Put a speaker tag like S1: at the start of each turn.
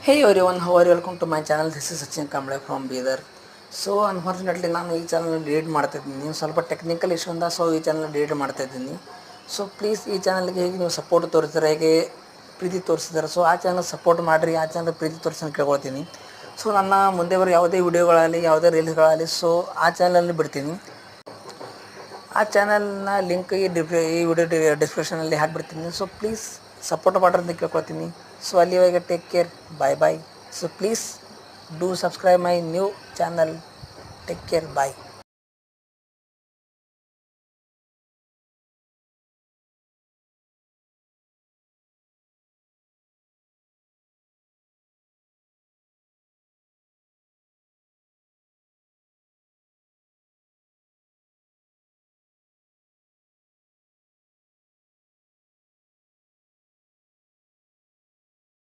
S1: Hey everyone, how are you? Welcome to my channel. This is Sachin Kamble from Bidar. So unfortunately ನಾನು ಈ channel delete ಮಾಡ್ತಾಯಿದ್ದೀನಿ. ಸ್ವಲ್ಪ technical issue ಇಂದ ಈ channel delete ಮಾಡ್ತಾಯಿದ್ದೀನಿ. So please ಈ ಚಾನಲ್ಗೆ ಹೇಗೆ ನೀವು ಸಪೋರ್ಟ್ ತೋರಿಸ್ತಾರೆ, ಹೇಗೆ ಪ್ರೀತಿ ತೋರಿಸಿದ್ದಾರೆ, ಸೊ ಆ ಚಾನಲ್ ಸಪೋರ್ಟ್ ಮಾಡಿರಿ, ಆ ಚಾನಲ್ ಪ್ರೀತಿ ತೋರಿಸಿ ಕೇಳ್ಕೊಳ್ತೀನಿ. ಸೊ ನನ್ನ ಮುಂದೆ ಬರೋ ಯಾವುದೇ ವಿಡಿಯೋಗಳಲ್ಲಿ, ಯಾವುದೇ ರೀಲ್ಸ್ಗಳಲ್ಲಿ ಸೊ ಆ ಚಾನಲಲ್ಲಿ ಬಿಡ್ತೀನಿ. ಆ ಚಾನಲ್ನ ಲಿಂಕ್ ಈ ವಿಡಿಯೋ ಡಿಸ್ಕ್ರಿಪ್ಷನಲ್ಲಿ ಹಾಕಿಬಿಡ್ತೀನಿ. ಸೊ ಪ್ಲೀಸ್ ಸಪೋರ್ಟ್ ಮಾಡ್ರಿ ಅಂತ ಕೇಳ್ಕೊಳ್ತೀನಿ. ಸೊ ಅಲ್ಲಿವರೆಗೆ take care, bye bye. So please do subscribe my new channel. Take care, bye.